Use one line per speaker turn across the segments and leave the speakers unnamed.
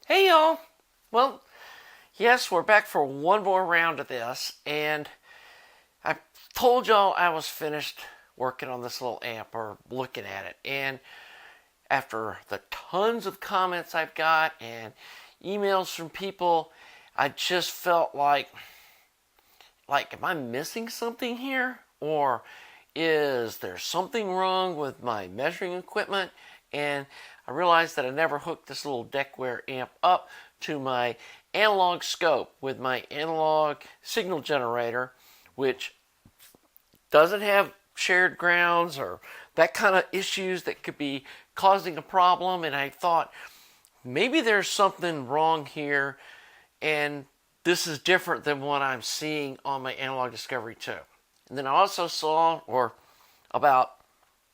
Hey y'all! Well, yes, we're back for one more round of this, and I told y'all I was finished working on this little amp, or looking at it, and after the tons of comments I've got and emails from people, I just felt like am I missing something here? Or is there something wrong with my measuring equipment? And I realized that I never hooked this little Decware amp up to my analog scope with my analog signal generator, which doesn't have shared grounds or that kind of issues that could be causing a problem. And I thought maybe there's something wrong here, and this is different than what I'm seeing on my Analog Discovery 2. And then I also saw, or about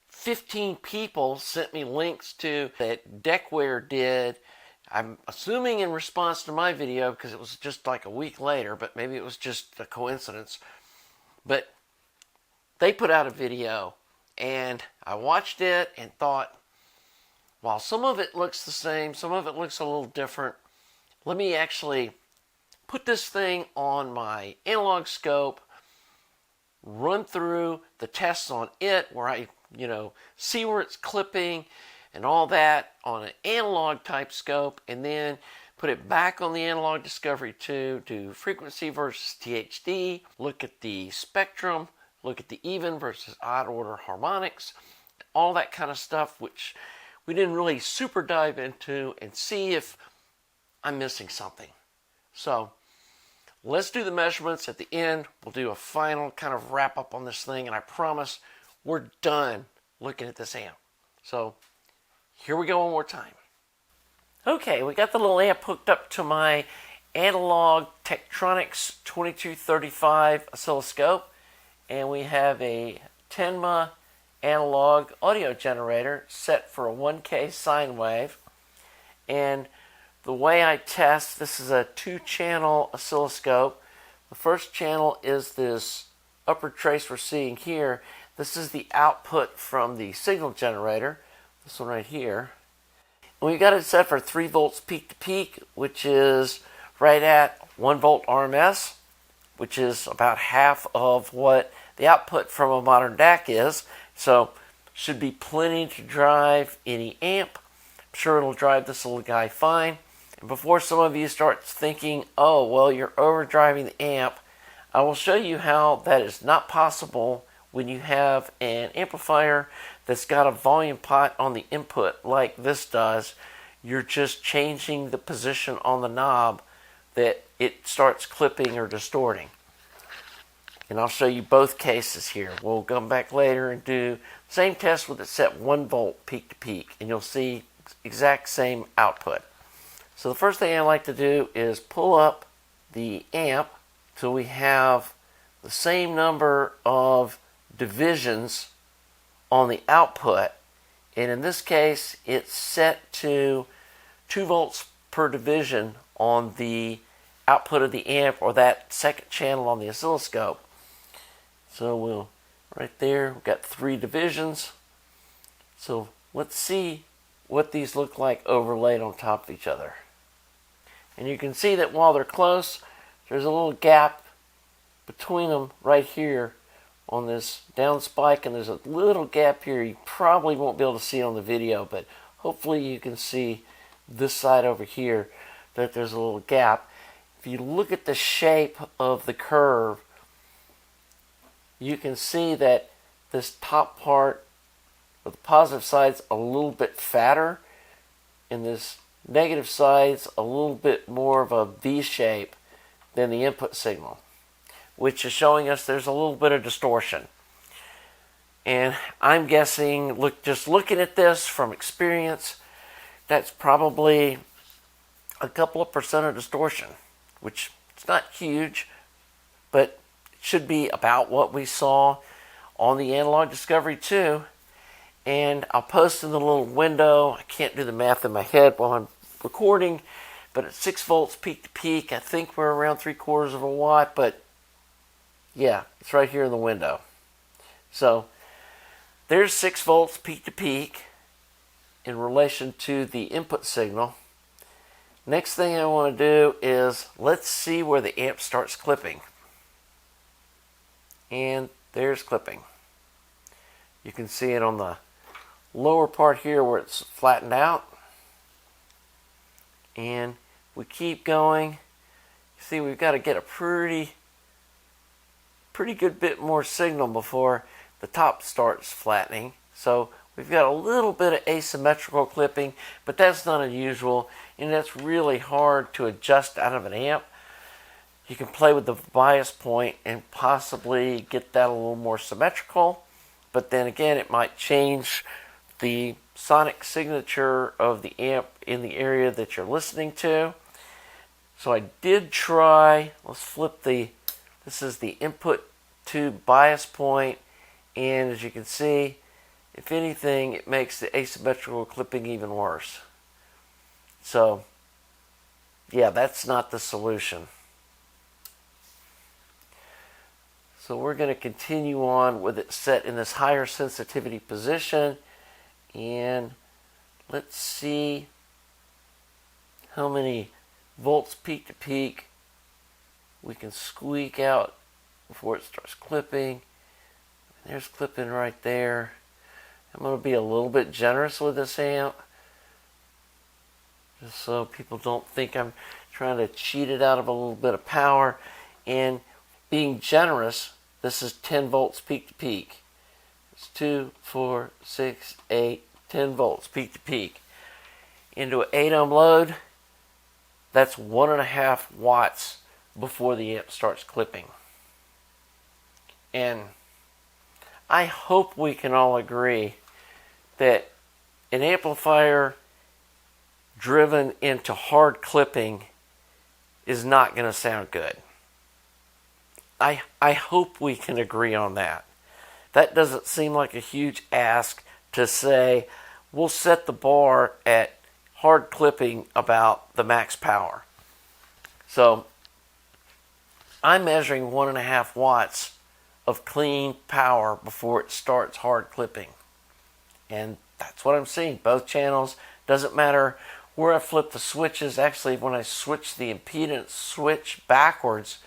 15 people sent me links to that Decware did. I'm assuming in response to my video, because it was just like a week later, but maybe it was just a coincidence. But they put out a video, and I watched it and thought, while some of it looks the same, some of it looks a little different, let me actually put this thing on my analog scope, run through the tests on it where I, see where it's clipping and all that on an analog type scope, and then put it back on the Analog Discovery 2, do frequency versus THD, look at the spectrum, look at the even versus odd order harmonics, all that kind of stuff, which we didn't really super dive into, and see if I'm missing something. So let's do the measurements at the end. We'll do a final kind of wrap up on this thing, and I promise we're done looking at this amp. So here we go one more time. Okay, we got the little amp hooked up to my analog Tektronix 2235 oscilloscope, and we have a Tenma analog audio generator set for a 1K sine wave. And the way I test, this is a 2-channel oscilloscope. The first channel is this upper trace we're seeing here. This is the output from the signal generator, this one right here. And we got it set for 3 volts peak to peak, which is right at 1 volt RMS, which is about half of what the output from a modern DAC is. So should be plenty to drive any amp. I'm sure it'll drive this little guy fine. And before some of you start thinking, oh, well, you're overdriving the amp, I will show you how that is not possible when you have an amplifier that's got a volume pot on the input like this does. You're just changing the position on the knob that it starts clipping or distorting. And I'll show you both cases here. We'll come back later and do the same test with it set 1 volt peak to peak, and you'll see exact same output. So the first thing I like to do is pull up the amp till we have the same number of divisions on the output, and in this case it's set to 2 volts per division on the output of the amp, or that second channel on the oscilloscope. So we'll, right there, we've got 3 divisions. So let's see what these look like overlaid on top of each other. And you can see that while they're close, there's a little gap between them right here on this down spike, and there's a little gap here you probably won't be able to see on the video, but hopefully you can see this side over here that there's a little gap. If you look at the shape of the curve, you can see that this top part of the positive side's a little bit fatter, and this negative side's a little bit more of a V shape than the input signal, which is showing us there's a little bit of distortion. And I'm guessing, just looking at this from experience, that's probably a couple of percent of distortion, which it's not huge, but it should be about what we saw on the Analog Discovery 2. And I'll post in the little window. I can't do the math in my head while I'm recording, but at 6 volts peak to peak, I think we're around 3/4 of a watt, but yeah, it's right here in the window. So there's 6 volts peak to peak. in relation to the input signal. Next thing I want to do is let's see where the amp starts clipping. And there's clipping. You can see it on the lower part here where it's flattened out. And we keep going. See, we've got to get a pretty good bit more signal before the top starts flattening. So we've got a little bit of asymmetrical clipping, but that's not unusual, and that's really hard to adjust out of an amp. You can play with the bias point and possibly get that a little more symmetrical, but then again, it might change the sonic signature of the amp in the area that you're listening to. So I did try, let's flip this is the input to bias point, and as you can see, if anything, it makes the asymmetrical clipping even worse. So, yeah, that's not the solution. So we're going to continue on with it set in this higher sensitivity position, and let's see how many volts peak to peak we can squeak out before it starts clipping. There's clipping right there. I'm going to be a little bit generous with this amp, just so people don't think I'm trying to cheat it out of a little bit of power. And being generous, this is 10 volts peak to peak. It's 2, 4, 6, 8, 10 volts peak to peak. Into an 8 ohm load, that's 1.5 watts before the amp starts clipping. And I hope we can all agree that an amplifier driven into hard clipping is not going to sound good. I hope we can agree on that. That doesn't seem like a huge ask to say we'll set the bar at hard clipping about the max power. So I'm measuring 1.5 watts of clean power before it starts hard clipping. And that's what I'm seeing. Both channels. Doesn't matter where I flip the switches. Actually, when I switch the impedance switch backwards,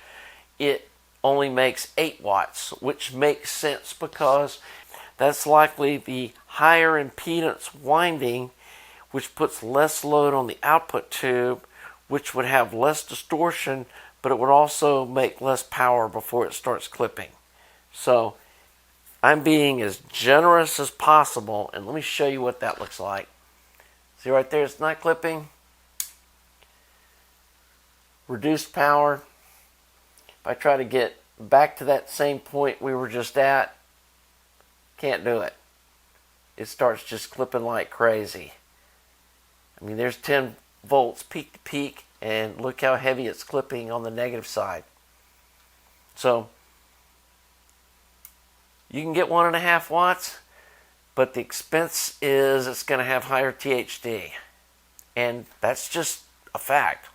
it only makes 8 watts, which makes sense because that's likely the higher impedance winding, which puts less load on the output tube, which would have less distortion, but it would also make less power before it starts clipping. So I'm being as generous as possible, and let me show you what that looks like. See right there, it's not clipping. Reduced power. If I try to get back to that same point we were just at, can't do it. It starts just clipping like crazy. I mean, there's 10 volts peak to peak, and look how heavy it's clipping on the negative side. So you can get 1.5 watts, but the expense is it's going to have higher THD. And that's just a fact.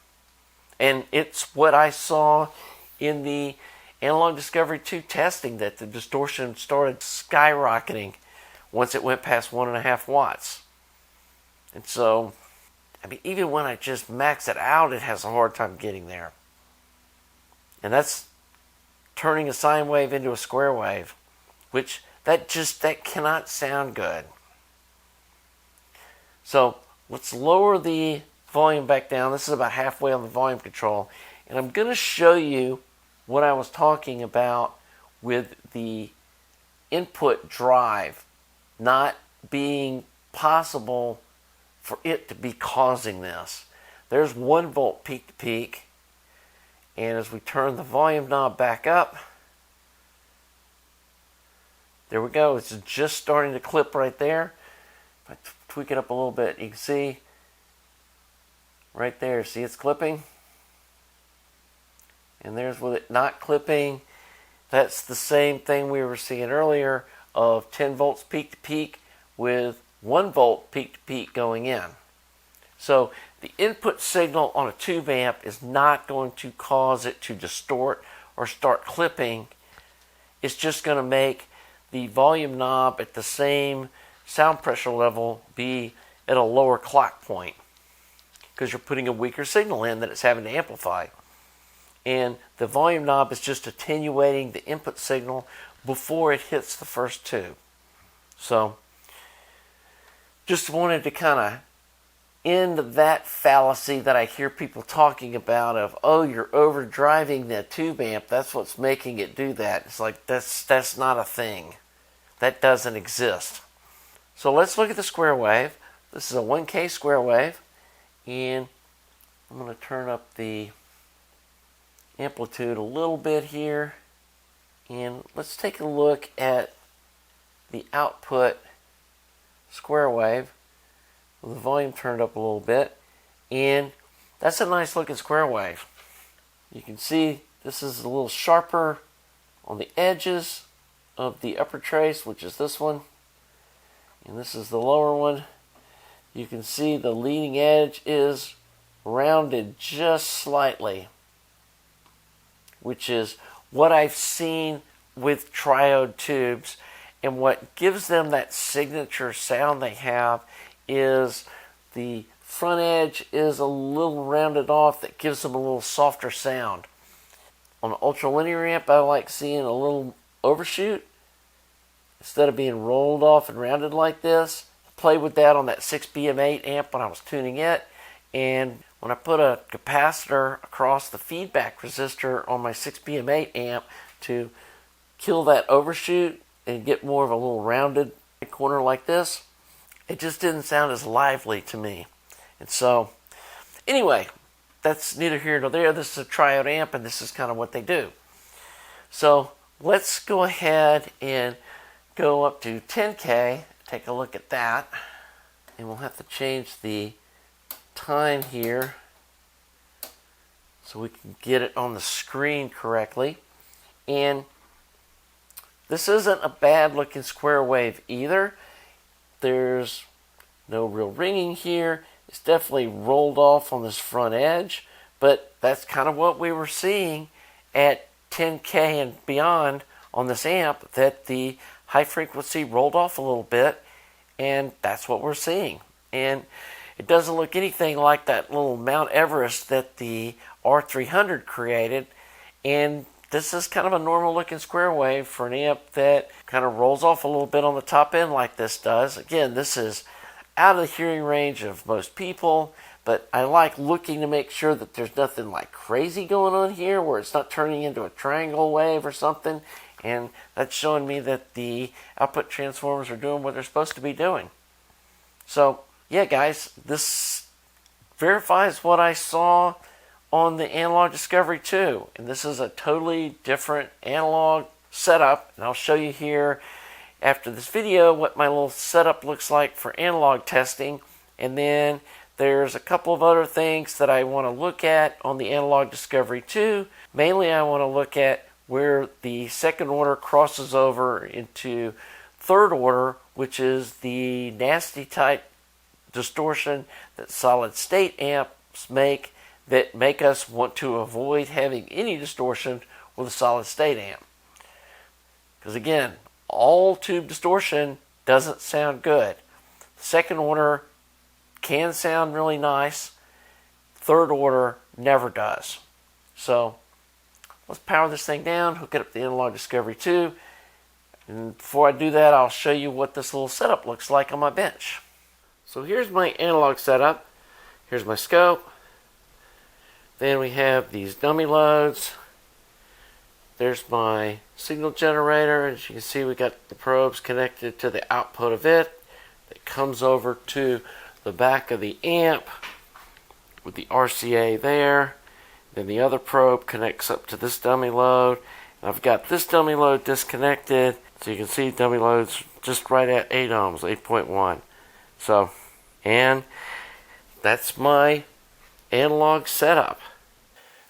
And it's what I saw in the Analog Discovery 2 testing, that the distortion started skyrocketing once it went past 1.5 watts. And so, I mean, even when I just max it out, it has a hard time getting there. And that's turning a sine wave into a square wave, which that cannot sound good. So let's lower the volume back down. This is about halfway on the volume control. And I'm going to show you what I was talking about with the input drive not being possible for it to be causing this. There's 1 volt peak to peak. And as we turn the volume knob back up, there we go. It's just starting to clip right there. If I tweak it up a little bit, you can see right there. See, it's clipping. And there's with it not clipping. That's the same thing we were seeing earlier of 10 volts peak to peak with 1 volt peak to peak going in. So the input signal on a tube amp is not going to cause it to distort or start clipping. It's just going to make the volume knob at the same sound pressure level be at a lower clock point because you're putting a weaker signal in that it's having to amplify. And the volume knob is just attenuating the input signal before it hits the first tube. So just wanted to kind of end that fallacy that I hear people talking about of, oh, you're overdriving the tube amp, that's what's making it do that. It's like, that's not a thing. That doesn't exist. So let's look at the square wave. This is a 1K square wave, and I'm going to turn up the amplitude a little bit here, and let's take a look at the output square wave with the volume turned up a little bit, and that's a nice looking square wave. You can see this is a little sharper on the edges of the upper trace, which is this one, and this is the lower one. You can see the leading edge is rounded just slightly, which is what I've seen with triode tubes, and what gives them that signature sound they have is the front edge is a little rounded off that gives them a little softer sound. On an ultralinear amp, I like seeing a little overshoot instead of being rolled off and rounded like this. I played with that on that 6BM8 amp when I was tuning it, and when I put a capacitor across the feedback resistor on my 6BM8 amp to kill that overshoot and get more of a little rounded corner like this, it just didn't sound as lively to me. And so, anyway, that's neither here nor there. This is a triode amp, and this is kind of what they do. So, let's go ahead and go up to 10K, take a look at that. And we'll have to change the time here so we can get it on the screen correctly. And this isn't a bad looking square wave either. There's no real ringing here. It's definitely rolled off on this front edge, but that's kind of what we were seeing at 10K and beyond on this amp, that the high frequency rolled off a little bit, and that's what we're seeing. And it doesn't look anything like that little Mount Everest that the R300 created, and this is kind of a normal looking square wave for an amp that kind of rolls off a little bit on the top end like this does. Again, this is out of the hearing range of most people, but I like looking to make sure that there's nothing like crazy going on here where it's not turning into a triangle wave or something, and that's showing me that the output transformers are doing what they're supposed to be doing. So yeah, guys, this verifies what I saw on the Analog Discovery 2, and this is a totally different analog setup, and I'll show you here after this video what my little setup looks like for analog testing. And then there's a couple of other things that I want to look at on the Analog Discovery 2. Mainly I want to look at where the second order crosses over into third order, which is the nasty type distortion that solid state amps make, that make us want to avoid having any distortion with a solid state amp. Because again, all tube distortion doesn't sound good. Second order can sound really nice. Third order never does. So let's power this thing down, hook it up to the Analog Discovery 2. And before I do that, I'll show you what this little setup looks like on my bench. So here's my analog setup. Here's my scope. Then we have these dummy loads. There's my signal generator. As you can see, we got the probes connected to the output of it. It comes over to the back of the amp with the RCA there. Then the other probe connects up to this dummy load. And I've got this dummy load disconnected. So you can see dummy load's just right at 8 ohms, 8.1. So, and that's my analog setup.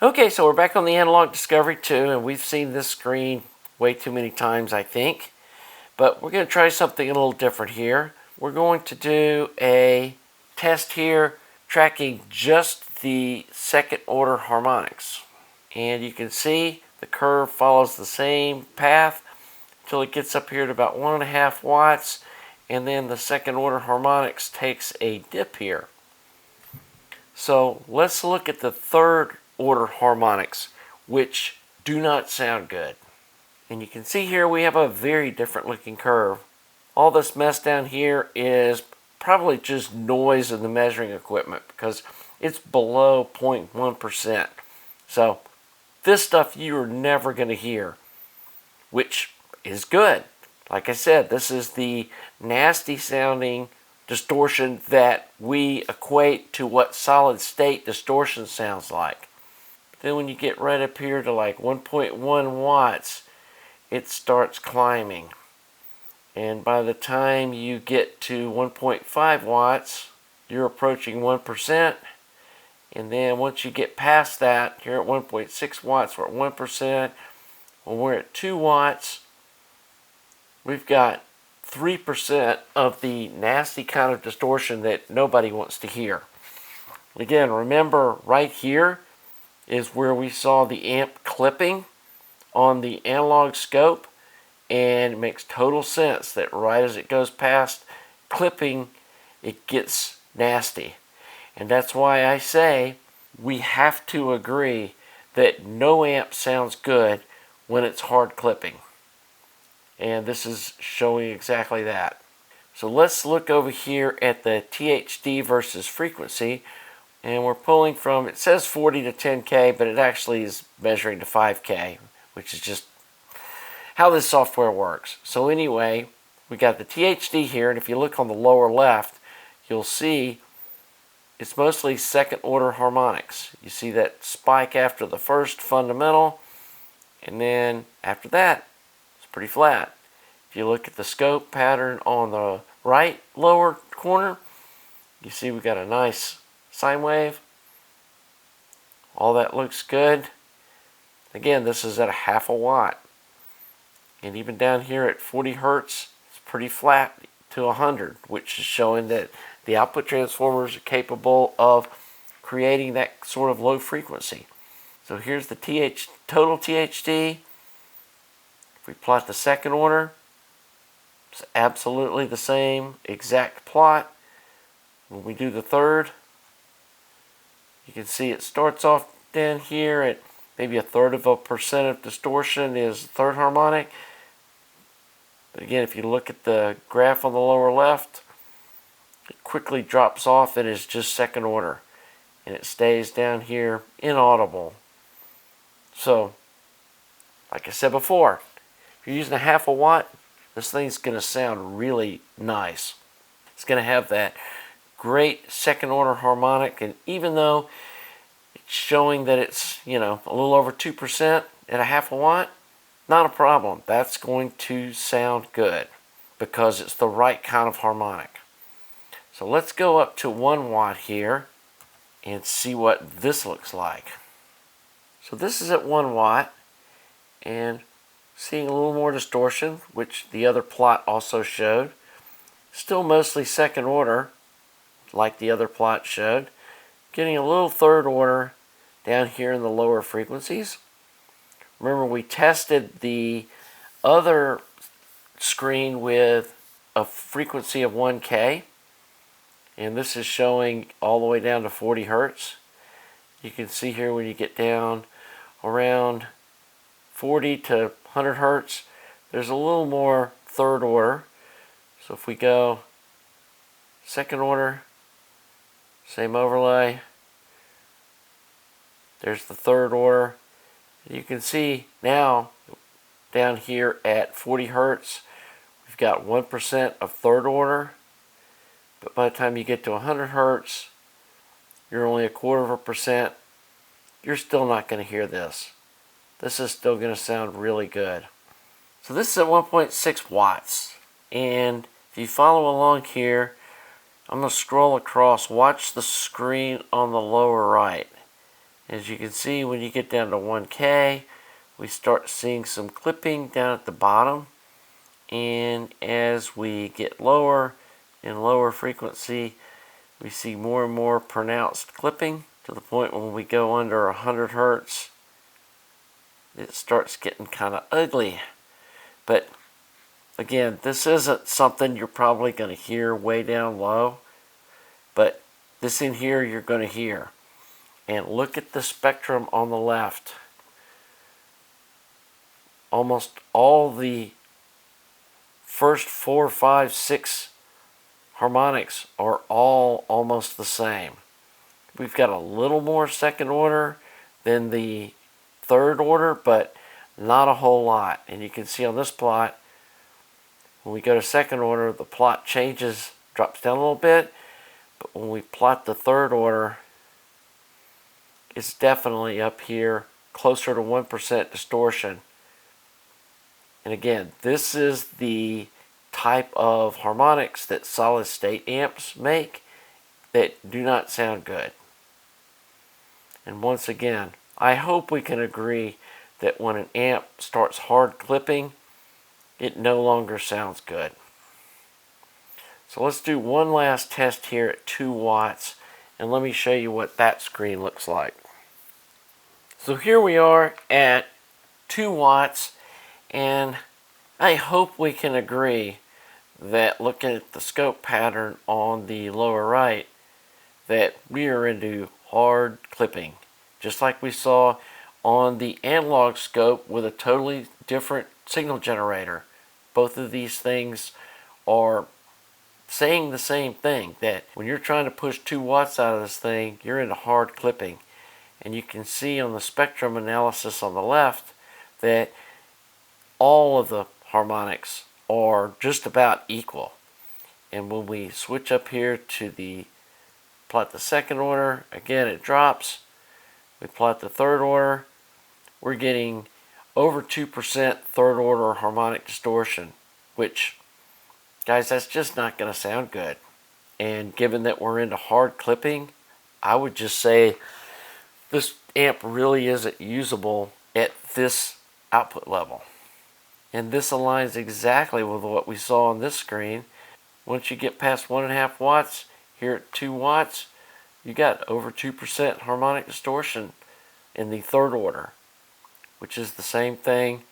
Okay, so we're back on the Analog Discovery 2, and we've seen this screen way too many times, I think. But we're going to try something a little different here. We're going to do a test here tracking just the second order harmonics. And you can see the curve follows the same path until it gets up here to about 1.5 watts. and then the second order harmonics takes a dip here. So let's look at the third order harmonics, which do not sound good. And you can see here we have a very different looking curve. All this mess down here is probably just noise in the measuring equipment because it's below 0.1%. So this stuff you're never going to hear, which is good. Like I said, this is the nasty sounding distortion that we equate to what solid state distortion sounds like. Then when you get right up here to like 1.1 watts, it starts climbing. And by the time you get to 1.5 watts, you're approaching 1%. And then once you get past that, you're at 1.6 watts, we're at 1%. When we're at 2 watts, we've got 3% of the nasty kind of distortion that nobody wants to hear. Again, remember right here is where we saw the amp clipping on the analog scope, and it makes total sense that right as it goes past clipping, it gets nasty. And that's why I say we have to agree that no amp sounds good when it's hard clipping. And this is showing exactly that. So let's look over here at the THD versus frequency. And we're pulling from, it says 40 to 10K, but it actually is measuring to 5K, which is just how this software works. So anyway, we got the THD here, and if you look on the lower left, you'll see it's mostly second order harmonics. You see that spike after the first fundamental, and then after that, it's pretty flat. If you look at the scope pattern on the right lower corner, you see we got a nice sine wave. All that looks good. Again, this is at a half a watt. And even down here at 40 hertz, it's pretty flat to 100, which is showing that the output transformers are capable of creating that sort of low frequency. So here's the total THD. If we plot the second order, it's absolutely the same exact plot. When we do the third, you can see it starts off down here at maybe 1/3% of distortion is third harmonic. But again, if you look at the graph on the lower left, it quickly drops off and is just second order. And it stays down here inaudible. So, like I said before, if you're using a half a watt, this thing's going to sound really nice. It's going to have that great second order harmonic, and even though it's showing that it's, a little over 2% at a half a watt, not a problem. That's going to sound good because it's the right kind of harmonic. So let's go up to 1 watt here and see what this looks like. So this is at 1 watt, and seeing a little more distortion, which the other plot also showed. Still mostly second order, like the other plot showed. Getting a little third order down here in the lower frequencies. Remember, we tested the other screen with a frequency of 1K, and this is showing all the way down to 40 hertz. You can see here when you get down around 40 to 100 hertz, there's a little more third order. So if we go second order, same overlay, there's the third order. You can see now down here at 40 hertz, we've got 1% of third order. But by the time you get to 100 hertz, you're only 1/4%. You're still not going to hear this. This is still going to sound really good. So this is at 1.6 watts. And if you follow along here, I'm going to scroll across. Watch the screen on the lower right. As you can see, when you get down to 1K, we start seeing some clipping down at the bottom. And as we get lower and lower frequency, we see more and more pronounced clipping to the point when we go under 100 hertz, it starts getting kind of ugly. But Again, this isn't something you're probably going to hear way down low, but this in here you're going to hear. And look at the spectrum on the left. Almost all the first 4, 5, 6 harmonics are all almost the same. We've got a little more second order than the third order, but not a whole lot. And you can see on this plot, when we go to second order, the plot changes, drops down a little bit. But when we plot the third order, it's definitely up here, closer to 1% distortion. And again, this is the type of harmonics that solid state amps make that do not sound good. And once again, I hope we can agree that when an amp starts hard clipping, it no longer sounds good. So let's do one last test here at 2 watts, and let me show you what that screen looks like. So here we are at 2 watts, and I hope we can agree that looking at the scope pattern on the lower right, that we are into hard clipping, just like we saw on the analog scope with a totally different signal generator. Both of these things are saying the same thing, that when you're trying to push 2 watts out of this thing, you're into hard clipping. And you can see on the spectrum analysis on the left that all of the harmonics are just about equal. And when we switch up here to the plot the second order, again it drops. We plot the third order, we're getting over 2% third order harmonic distortion, which, guys, that's just not going to sound good. And given that we're into hard clipping, I would just say this amp really isn't usable at this output level. And this aligns exactly with what we saw on this screen. Once you get past 1.5 watts, here at 2 watts, you got over 2% harmonic distortion in the third order, which is the same thing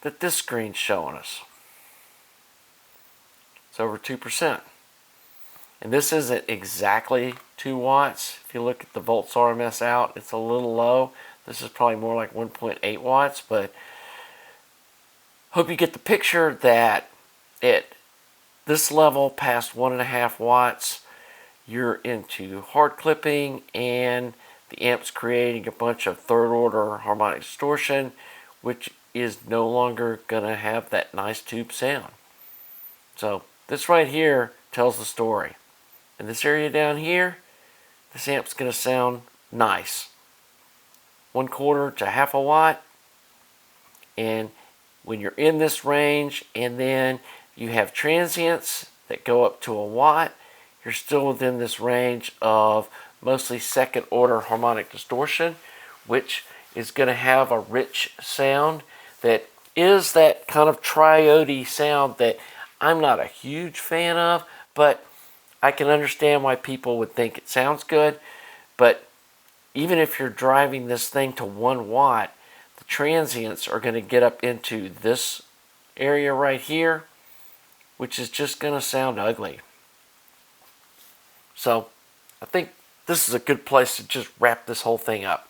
that this screen's showing us. It's over 2%. And this isn't exactly 2 watts. If you look at the volts RMS out, it's a little low. This is probably more like 1.8 watts, but hope you get the picture that at this level, past 1.5 watts, you're into hard clipping and the amp's creating a bunch of third order harmonic distortion, which is no longer going to have that nice tube sound. So this right here tells the story. In this area down here, this amp's going to sound nice. 1/4 to 1/2 watt. And when you're in this range and then you have transients that go up to 1 watt, you're still within this range of mostly second order harmonic distortion, which is going to have a rich sound that is that kind of triode sound that I'm not a huge fan of, but I can understand why people would think it sounds good. But even if you're driving this thing to 1 watt, the transients are going to get up into this area right here, which is just going to sound ugly. So I think this is a good place to just wrap this whole thing up.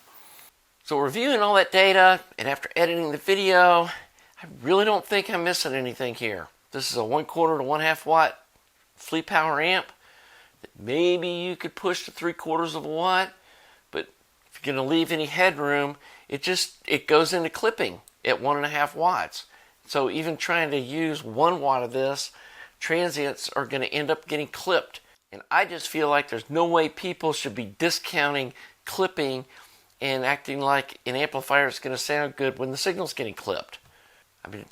So reviewing all that data and after editing the video, I really don't think I'm missing anything here. This is a 1/4 to 1/2 watt flea power amp that maybe you could push to 3/4 of a watt, but if you're going to leave any headroom, it goes into clipping at 1.5 watts. So even trying to use 1 watt of this, transients are going to end up getting clipped. And I just feel like there's no way people should be discounting clipping and acting like an amplifier is going to sound good when the signal's getting clipped. I mean,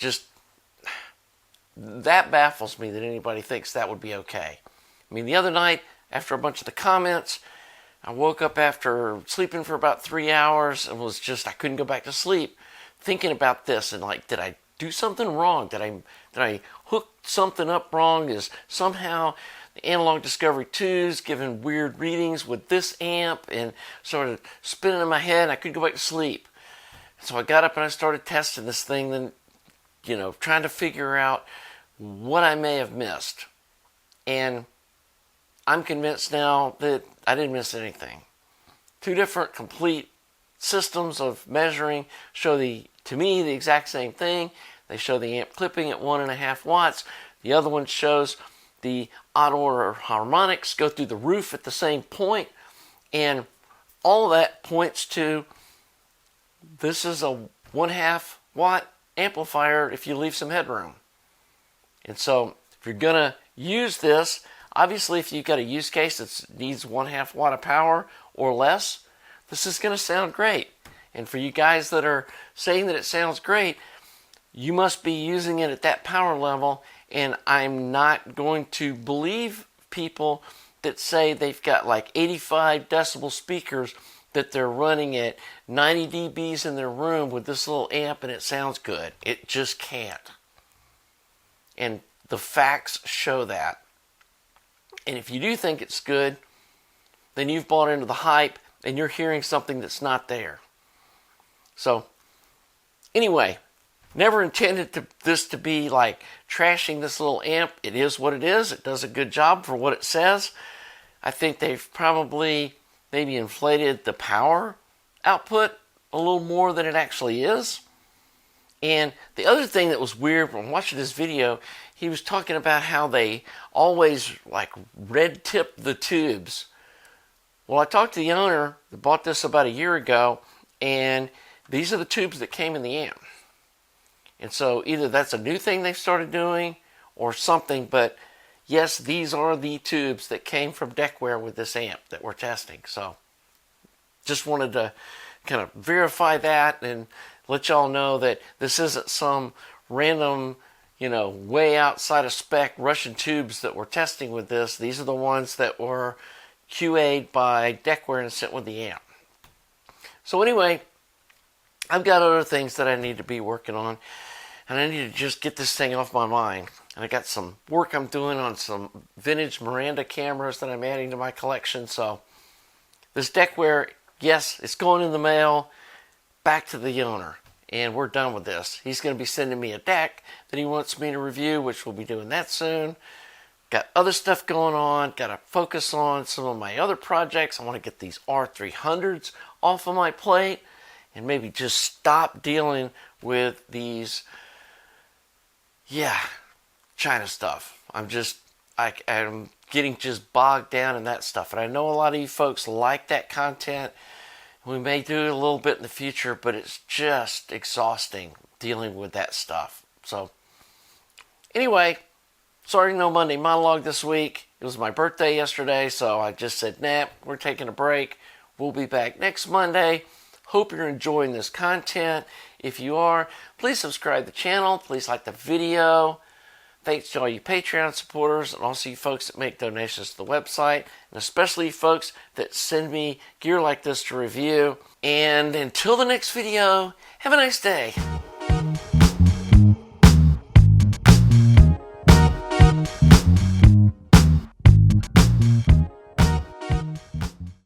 that baffles me that anybody thinks that would be okay. I mean, the other night, after a bunch of the comments, I woke up after sleeping for about 3 hours and I couldn't go back to sleep thinking about this and like, did I do something wrong? Did I hook something up wrong? Is somehow the Analog Discovery 2's giving weird readings with this amp and sort of spinning in my head and I couldn't go back to sleep. So I got up and I started testing this thing. Then trying to figure out what I may have missed. And I'm convinced now that I didn't miss anything. Two different complete systems of measuring show to me the exact same thing. They show the amp clipping at 1.5 watts. The other one shows the odd order harmonics go through the roof at the same point. And all of that points to this is a 1/2 watt amplifier if you leave some headroom. And so if you're going to use this, obviously if you've got a use case that needs 1/2 watt of power or less, this is going to sound great. And for you guys that are saying that it sounds great, you must be using it at that power level. And I'm not going to believe people that say they've got like 85 decibel speakers that they're running at 90 dBs in their room with this little amp and it sounds good. It just can't. And the facts show that. And if you do think it's good, then you've bought into the hype and you're hearing something that's not there. So, anyway, never intended this to be like trashing this little amp. It is what it is. It does a good job for what it says. I think they've probably maybe inflated the power output a little more than it actually is. And the other thing that was weird when watching this video, he was talking about how they always like red tip the tubes. Well, I talked to the owner that bought this about a year ago, and these are the tubes that came in the amp. And so either that's a new thing they've started doing or something, but yes, these are the tubes that came from Decware with this amp that we're testing. So just wanted to kind of verify that and let y'all know that this isn't some random, way outside of spec Russian tubes that we're testing with this. These are the ones that were QA'd by Decware and sent with the amp. So anyway, I've got other things that I need to be working on, and I need to just get this thing off my mind. And I got some work I'm doing on some vintage Miranda cameras that I'm adding to my collection. So this Decware, yes, it's going in the mail back to the owner, and we're done with this. He's going to be sending me a deck that he wants me to review, which we'll be doing that soon. Got other stuff going on. Got to focus on some of my other projects. I want to get these R300s off of my plate and maybe just stop dealing with these, China stuff. I'm getting just bogged down in that stuff. And I know a lot of you folks like that content. We may do it a little bit in the future, but it's just exhausting dealing with that stuff. So, anyway, sorry no Monday monologue this week. It was my birthday yesterday, so I just said, we're taking a break. We'll be back next Monday. Hope you're enjoying this content. If you are, please subscribe to the channel. Please like the video. Thanks to all you Patreon supporters and also you folks that make donations to the website, and especially you folks that send me gear like this to review. And until the next video, have a nice day.